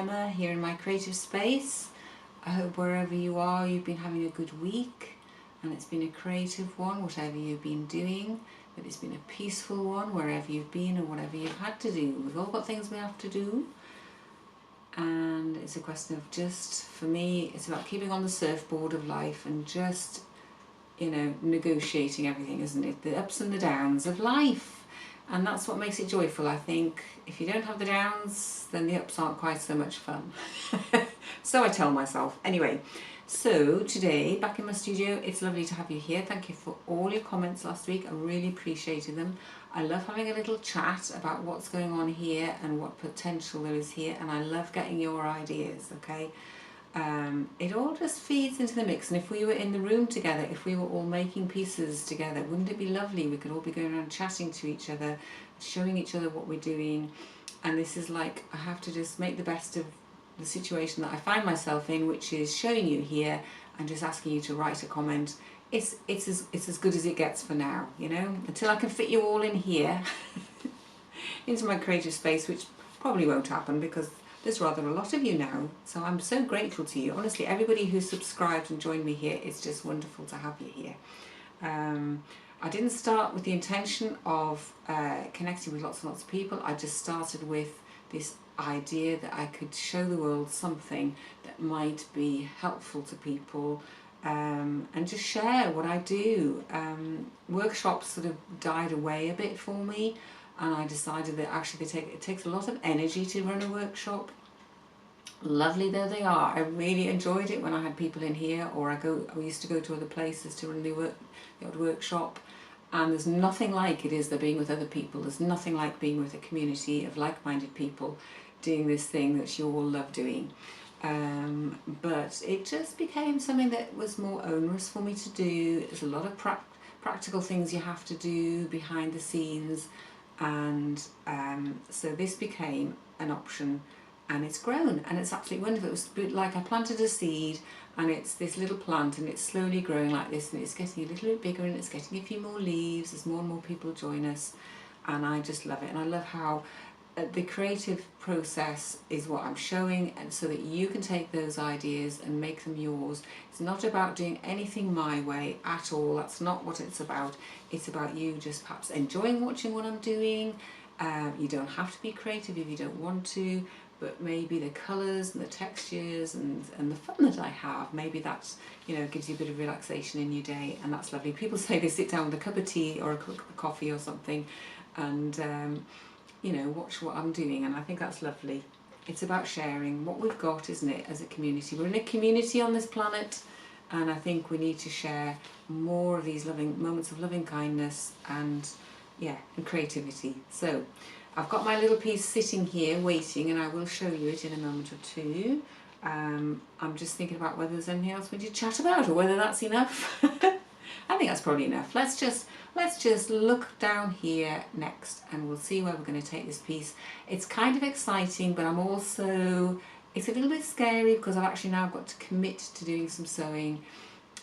Emma here in my creative space. I hope wherever you are you've been having a good week and it's been a creative one, whatever you've been doing, that it's been a peaceful one wherever you've been and whatever you've had to do. We've all got things we have to do, and it's a question of, just for me, it's about keeping on the surfboard of life and just, you know, negotiating everything, isn't it? The ups and the downs of life. And that's what makes it joyful, I think. If you don't have the downs, then the ups aren't quite so much fun. So I tell myself. Anyway, so today, back in my studio, it's lovely to have you here. Thank you for all your comments last week. I really appreciated them. I love having a little chat about what's going on here and what potential there is here. And I love getting your ideas, okay? It all just feeds into the mix, and if we were in the room together, if we were all making pieces together, wouldn't it be lovely? We could all be going around chatting to each other, showing each other what we're doing. And this is like, I have to just make the best of the situation that I find myself in, which is showing you here and just asking you to write a comment. It's as good as it gets for now, you know, until I can fit you all in here into my creative space, which probably won't happen because there's rather a lot of you now, so I'm so grateful to you. Honestly, everybody who's subscribed and joined me here, it's just wonderful to have you here. I didn't start with the intention of connecting with lots and lots of people. I just started with this idea that I could show the world something that might be helpful to people, and just share what I do. Workshops sort of died away a bit for me, and I decided that actually it takes a lot of energy to run a workshop. Lovely though they are, I really enjoyed it when I had people in here, or I used to go to other places to run the odd workshop, and there's nothing like it is the being with other people. There's nothing like being with a community of like-minded people doing this thing that you all love doing. But it just became something that was more onerous for me to do. There's a lot of practical things you have to do behind the scenes, and so this became an option, and it's grown and it's absolutely wonderful. It was like I planted a seed and it's this little plant and it's slowly growing like this, and it's getting a little bit bigger and it's getting a few more leaves as more and more people join us, and I just love it. And I love how the creative process is what I'm showing, and so that you can take those ideas and make them yours. It's not about doing anything my way at all. That's not what it's about. It's about you just perhaps enjoying watching what I'm doing. You don't have to be creative if you don't want to, but maybe the colours and the textures and the fun that I have, maybe that's, you know, gives you a bit of relaxation in your day, and that's lovely. People say they sit down with a cup of tea or a cup of coffee or something and you know, watch what I'm doing, and I think that's lovely. It's about sharing what we've got, isn't it, as a community. We're in a community on this planet, and I think we need to share more of these loving moments of loving kindness and, yeah, and creativity. So I've got my little piece sitting here waiting, and I will show you it in a moment or two. I'm just thinking about whether there's anything else we need to chat about, or whether that's enough. I think that's probably enough. Let's just look down here next, and we'll see where we're going to take this piece. It's kind of exciting, but I'm also, it's a little bit scary because I've actually now got to commit to doing some sewing,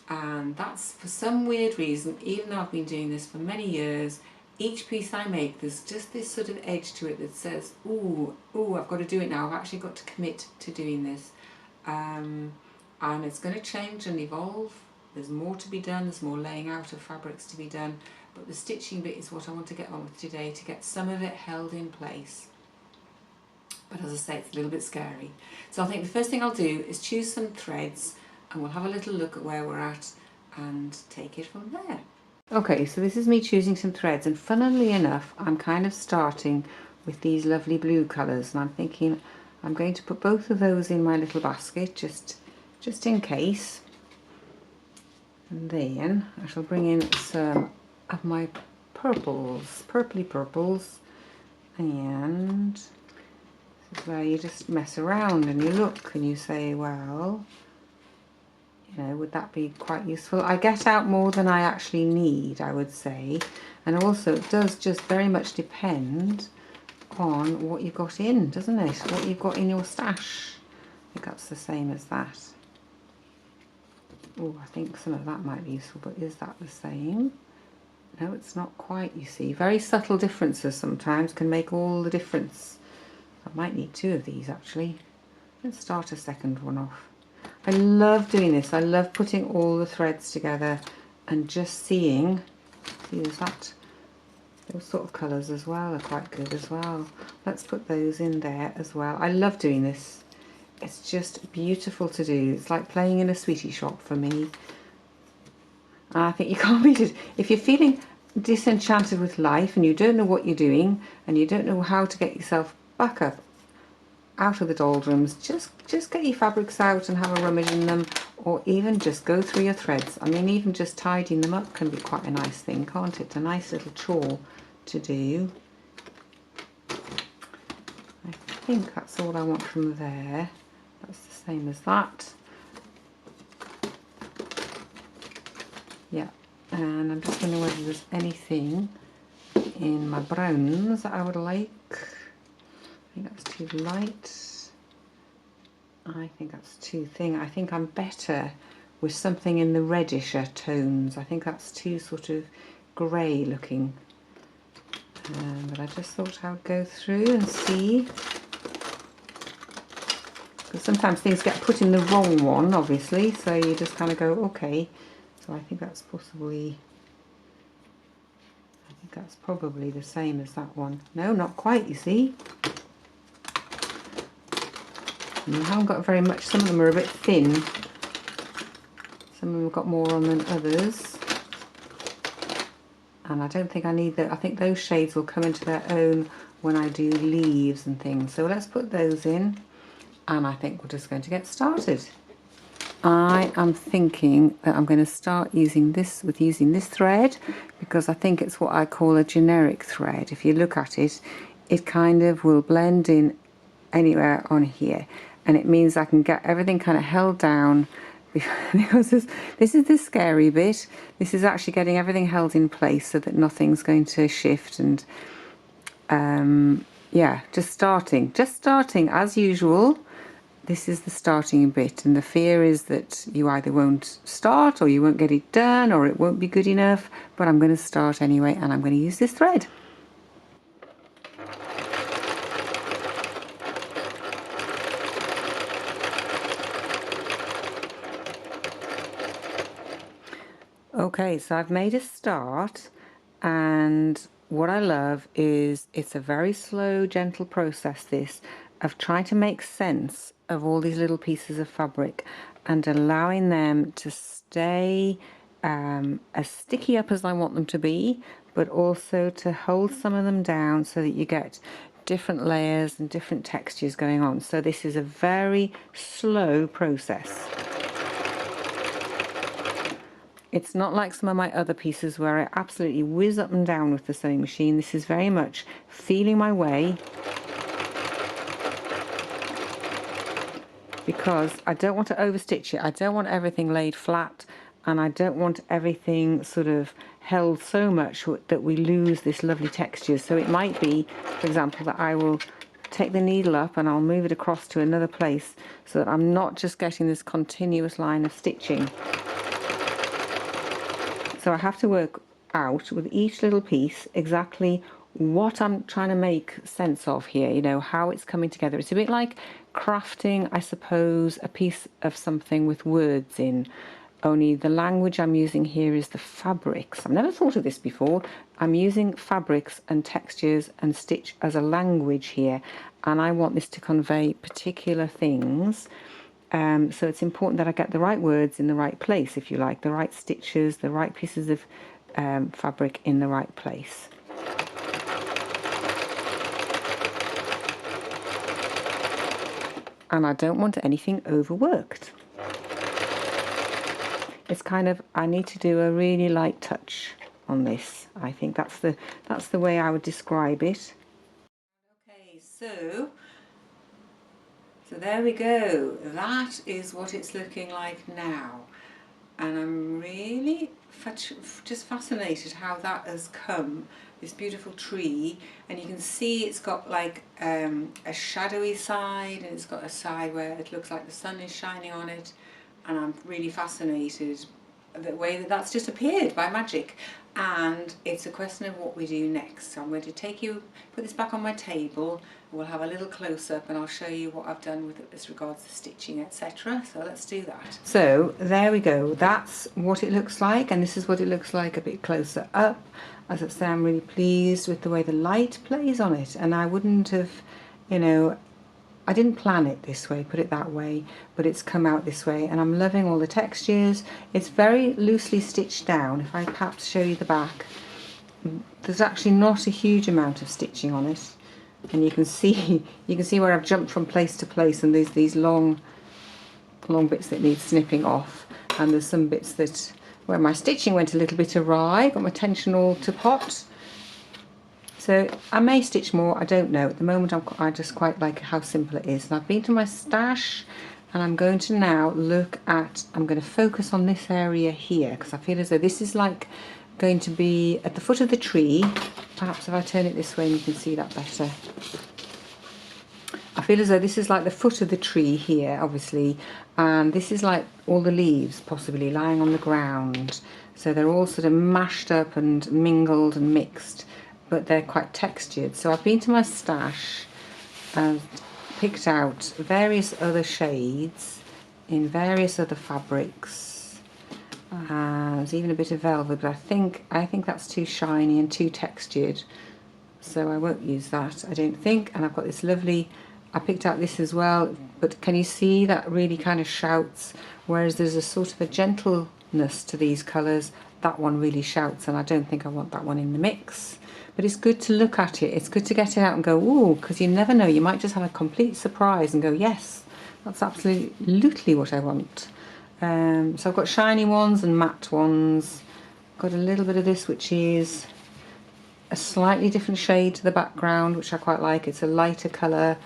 and that's for some weird reason, even though I've been doing this for many years, each piece I make, there's just this sort of edge to it that says, ooh, I've got to do it now. I've actually got to commit to doing this. And it's going to change and evolve. There's more to be done, there's more laying out of fabrics to be done, but the stitching bit is what I want to get on with today, to get some of it held in place. But as I say, it's a little bit scary. So I think the first thing I'll do is choose some threads, and we'll have a little look at where we're at and take it from there. Okay, so this is me choosing some threads, and funnily enough, I'm kind of starting with these lovely blue colours, and I'm thinking I'm going to put both of those in my little basket just in case. And then I shall bring in some of my purples, purpley purples, and this is where you just mess around and you look and you say, well, you know, would that be quite useful? I get out more than I actually need, I would say, and also it does just very much depend on what you've got in, doesn't it? What you've got in your stash. I think that's the same as that. Oh, I think some of that might be useful, but is that the same? No, it's not quite, you see. Very subtle differences sometimes can make all the difference. I might need two of these actually. Let's start a second one off. I love doing this. I love putting all the threads together and just seeing, see there's that, those sort of colours as well are quite good as well. Let's put those in there as well. I love doing this. It's just beautiful to do. It's like playing in a sweetie shop for me. And I think you can't beat it. If you're feeling disenchanted with life and you don't know what you're doing and you don't know how to get yourself back up out of the doldrums, just get your fabrics out and have a rummage in them, or even just go through your threads. I mean, even just tidying them up can be quite a nice thing, can't it? A nice little chore to do. I think that's all I want from there. That's the same as that. Yeah, and I'm just wondering whether there's anything in my browns that I would like. I think that's too light. I think that's too thin. I think I'm better with something in the reddisher tones. I think that's too sort of grey looking. But I just thought I would go through and see. Because sometimes things get put in the wrong one, obviously, so you just kind of go, okay. So I think that's possibly, I think that's probably the same as that one. No, not quite, you see. And I haven't got very much. Some of them are a bit thin. Some of them have got more on than others. And I don't think I need that. I think those shades will come into their own when I do leaves and things. So let's put those in. And I think we're just going to get started. I am thinking that I'm going to start using this thread, because I think it's what I call a generic thread. If you look at it, it kind of will blend in anywhere on here, and it means I can get everything kind of held down, because this is the scary bit. This is actually getting everything held in place so that nothing's going to shift. And yeah, just starting as usual. This is the starting bit, and the fear is that you either won't start or you won't get it done or it won't be good enough, but I'm going to start anyway, and I'm going to use this thread. Okay, so I've made a start, and what I love is it's a very slow, gentle process, this, of trying to make sense of all these little pieces of fabric and allowing them to stay as sticky up as I want them to be, but also to hold some of them down so that you get different layers and different textures going on. So this is a very slow process. It's not like some of my other pieces where I absolutely whiz up and down with the sewing machine. This is very much feeling my way, because I don't want to overstitch it. I don't want everything laid flat, and I don't want everything sort of held so much that we lose this lovely texture. So it might be, for example, that I will take the needle up and I'll move it across to another place so that I'm not just getting this continuous line of stitching. So I have to work out with each little piece exactly what I'm trying to make sense of here, you know, how it's coming together. It's a bit like crafting, I suppose, a piece of something with words in, only the language I'm using here is the fabrics. I've never thought of this before. I'm using fabrics and textures and stitch as a language here, and I want this to convey particular things. So it's important that I get the right words in the right place, if you like, the right stitches, the right pieces of fabric in the right place. And I don't want anything overworked. It's kind of, I need to do a really light touch on this. I think that's the way I would describe it. Okay, so there we go. That is what it's looking like now. And I'm really just fascinated how that has come, this beautiful tree. And you can see it's got like a shadowy side, and it's got a side where it looks like the sun is shining on it. And I'm really fascinated the way that that's just appeared by magic. And it's a question of what we do next. So I'm going to put this back on my table, and we'll have a little close-up and I'll show you what I've done with it as regards to stitching, etc. So let's do that. So there we go, that's what it looks like, and this is what it looks like a bit closer up. As I say, I'm really pleased with the way the light plays on it, and I wouldn't have, you know, I didn't plan it this way, put it that way, but it's come out this way, and I'm loving all the textures. It's very loosely stitched down. If I perhaps show you the back, there's actually not a huge amount of stitching on it, and you can see where I've jumped from place to place, and there's these long bits that need snipping off, and there's some bits that where my stitching went a little bit awry, got my tension all to pot. So I may stitch more, I don't know. At the moment I just quite like how simple it is. And I've been to my stash, and I'm going to now I'm going to focus on this area here, because I feel as though this is like going to be at the foot of the tree. Perhaps if I turn it this way and you can see that better. I feel as though this is like the foot of the tree here, obviously, and this is like all the leaves possibly lying on the ground. So they're all sort of mashed up and mingled and mixed, but they're quite textured. So I've been to my stash and picked out various other shades in various other fabrics. There's even a bit of velvet, but I think that's too shiny and too textured, so I won't use that, I don't think. And I've got this lovely, I picked out this as well, but can you see that really kind of shouts, whereas there's a sort of a gentleness to these colours, that one really shouts, and I don't think I want that one in the mix. But it's good to look at it, it's good to get it out and go, ooh, because you never know, you might just have a complete surprise and go, yes, that's absolutely what I want. So I've got shiny ones and matte ones. Got a little bit of this, which is a slightly different shade to the background, which I quite like. It's a lighter colour,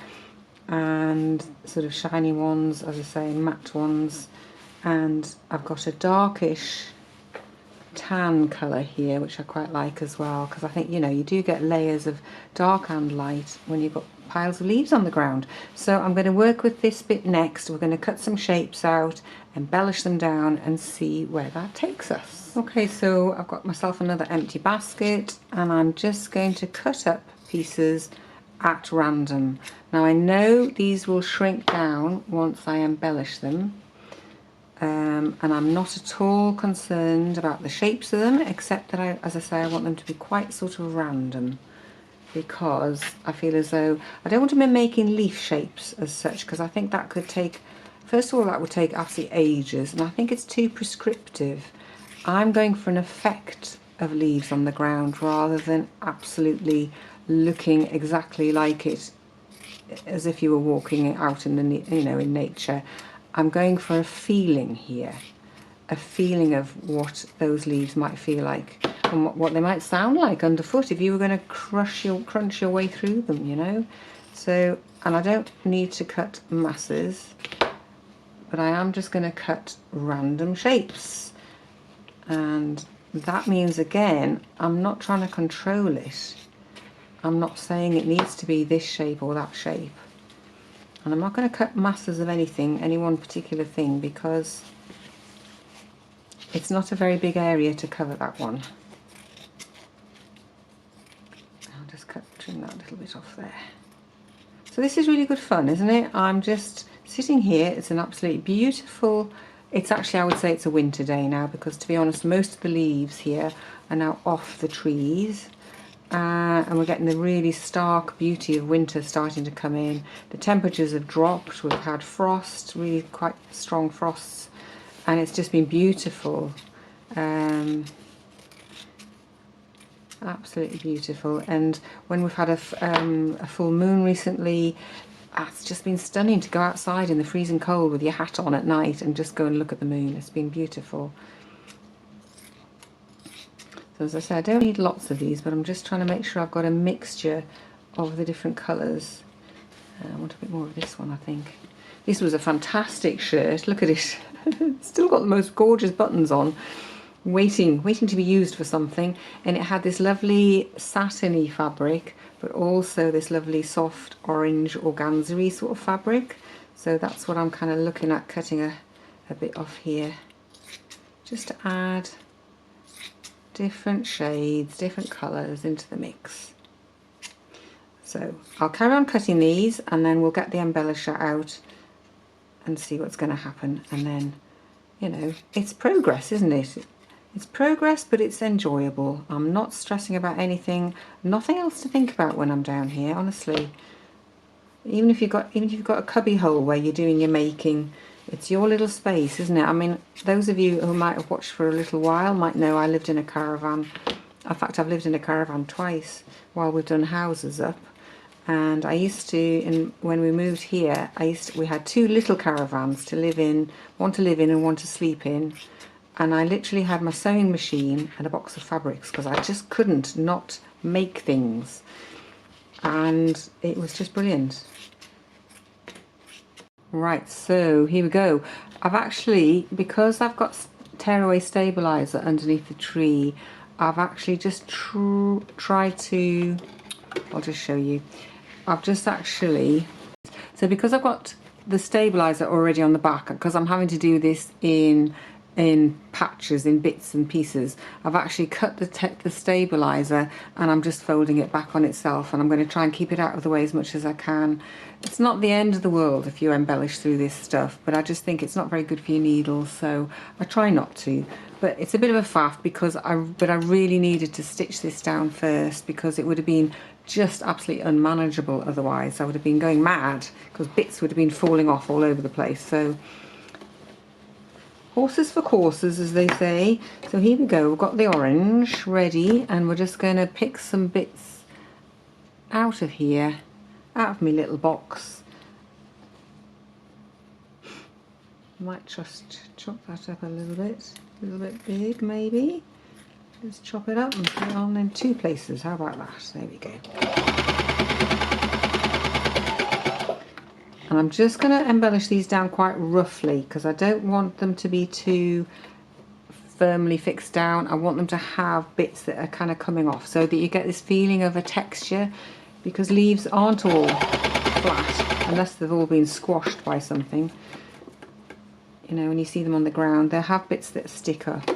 and sort of shiny ones, as I say, matte ones. And I've got a darkish tan colour here, which I quite like as well, because I think, you know, you do get layers of dark and light when you've got piles of leaves on the ground. So I'm going to work with this bit next. We're going to cut some shapes out, embellish them down, and see where that takes us. Okay, so I've got myself another empty basket, and I'm just going to cut up pieces at random. Now I know these will shrink down once I embellish them, and I'm not at all concerned about the shapes of them, except that as I say, I want them to be quite sort of random, because I feel as though I don't want to be making leaf shapes as such, because I think that could take, first of all, that would take absolutely ages, and I think it's too prescriptive. I'm going for an effect of leaves on the ground rather than absolutely looking exactly like it, as if you were walking out in the, you know, in nature. I'm going for a feeling here, a feeling of what those leaves might feel like and what they might sound like underfoot if you were going to crunch your way through them, you know. So, and I don't need to cut masses, but I am just going to cut random shapes, and that means, again, I'm not trying to control it. I'm not saying it needs to be this shape or that shape. And I'm not going to cut masses of anything, any one particular thing, because it's not a very big area to cover that one. I'll just trim that little bit off there. So this is really good fun, isn't it? I'm just sitting here. It's an absolutely beautiful, it's actually, I would say it's a winter day now, because to be honest, most of the leaves here are now off the trees. And we're getting the really stark beauty of winter starting to come in. The temperatures have dropped, we've had frost, really quite strong frosts, and it's just been beautiful. Absolutely beautiful. And when we've had a full moon recently, it's just been stunning to go outside in the freezing cold with your hat on at night and just go and look at the moon. It's been beautiful. So as I say, I don't need lots of these, but I'm just trying to make sure I've got a mixture of the different colours. I want a bit more of this one, I think. This was a fantastic shirt. Look at it. It's still got the most gorgeous buttons on, waiting to be used for something. And it had this lovely satiny fabric, but also this lovely soft orange organza-y sort of fabric. So that's what I'm kind of looking at, cutting a bit off here. just to add different shades, different colours into the mix. So I'll carry on cutting these and then we'll get the embellisher out and see what's going to happen. And then, you know, it's progress, isn't it? It's progress, but it's enjoyable. I'm not stressing about anything, nothing else to think about when I'm down here, honestly. Even if you've got a cubby hole where you're doing your making, it's your little space, isn't it? I mean, those of you who might have watched for a little while might know I lived in a caravan. In fact, I've lived in a caravan twice while we've done houses up. And I used to, when we moved here, we had two little caravans to live in, one to live in and one to sleep in. And I literally had my sewing machine and a box of fabrics because I just couldn't not make things. And it was just brilliant. Right, so here we go. I've actually, because I've got tearaway stabilizer underneath the tree, I've actually just tried to, I'll just show you. I've just actually, so because I've got the stabilizer already on the back, because I'm having to do this in patches, in bits and pieces, I've actually cut the stabilizer and I'm just folding it back on itself, and I'm going to try and keep it out of the way as much as I can. It's not the end of the world if you embellish through this stuff, but I just think it's not very good for your needles, so I try not to. But it's a bit of a faff because I really needed to stitch this down first, because it would have been just absolutely unmanageable otherwise. I would have been going mad because bits would have been falling off all over the place. So horses for courses, as they say. So here we go, we've got the orange ready, and we're just going to pick some bits out of here, out of my little box. Might just chop that up a little bit big maybe. Let's chop it up and put it on in two places. How about that? There we go. And I'm just going to embellish these down quite roughly because I don't want them to be too firmly fixed down. I want them to have bits that are kind of coming off so that you get this feeling of a texture, because leaves aren't all flat unless they've all been squashed by something. You know, when you see them on the ground, they'll have bits that stick up.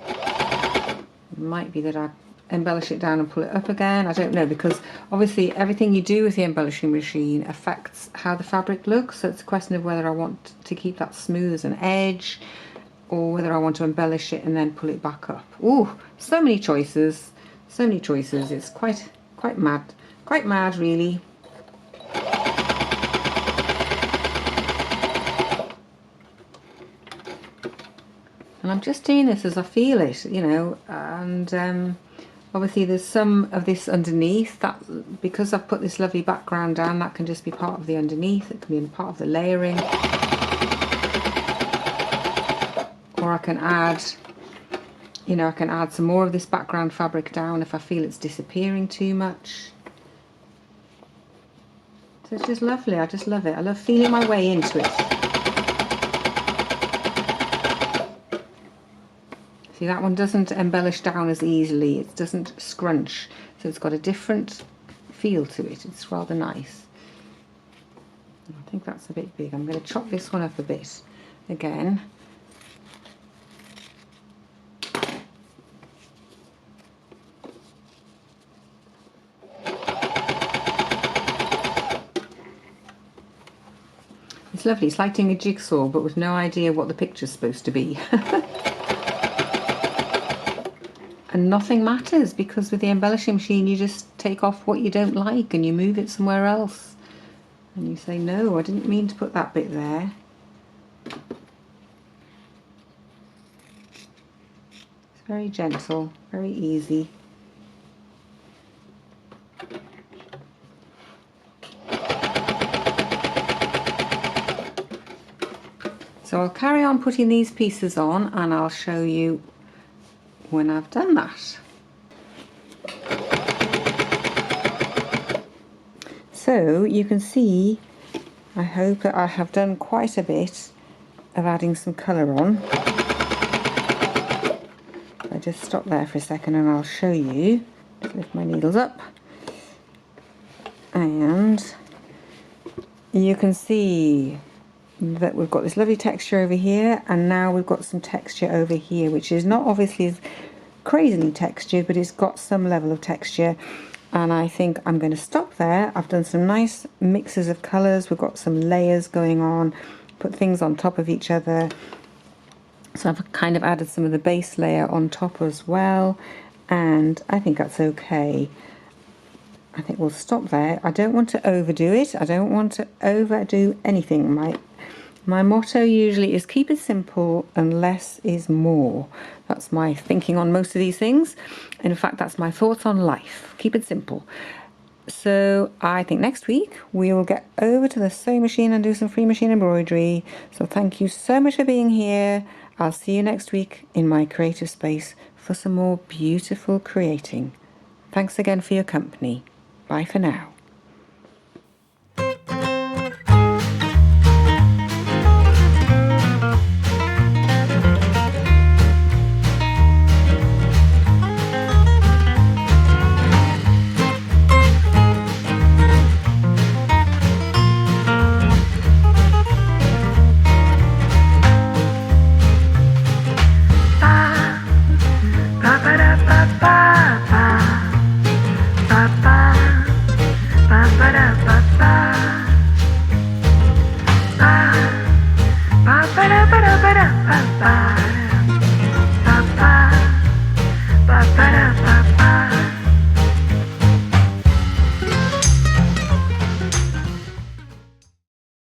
It might be that I embellish it down and pull it up again, I don't know, because obviously everything you do with the embellishing machine affects how the fabric looks. So it's a question of whether I want to keep that smooth as an edge or whether I want to embellish it and then pull it back up. Ooh, so many choices, so many choices. It's quite mad really. And I'm just doing this as I feel it, you know, and obviously there's some of this underneath that, because I've put this lovely background down, that can just be part of the underneath, it can be part of the layering. Or I can add, you know, I can add some more of this background fabric down if I feel it's disappearing too much. So it's just lovely, I just love it. I love feeling my way into it. See, that one doesn't embellish down as easily, it doesn't scrunch, so it's got a different feel to it. It's rather nice. I think that's a bit big. I'm going to chop this one up a bit again. It's lovely, it's like doing a jigsaw but with no idea what the picture's supposed to be. And nothing matters, because with the embellishing machine you just take off what you don't like and you move it somewhere else. And you say, no, I didn't mean to put that bit there. It's very gentle, very easy. So I'll carry on putting these pieces on and I'll show you when I've done that. So you can see, I hope that I have done quite a bit of adding some colour on. I just stop there for a second and I'll show you. Just lift my needles up. And you can see that we've got this lovely texture over here, and now we've got some texture over here, which is not obviously crazily textured, but it's got some level of texture. And I think I'm going to stop there. I've done some nice mixes of colours. We've got some layers going on, put things on top of each other. So I've kind of added some of the base layer on top as well, and I think that's okay. I think we'll stop there. I don't want to overdo it. I don't want to overdo anything. My motto usually is keep it simple and less is more. That's my thinking on most of these things. In fact, that's my thoughts on life. Keep it simple. So I think next week we will get over to the sewing machine and do some free machine embroidery. So thank you so much for being here. I'll see you next week in my creative space for some more beautiful creating. Thanks again for your company. Bye for now.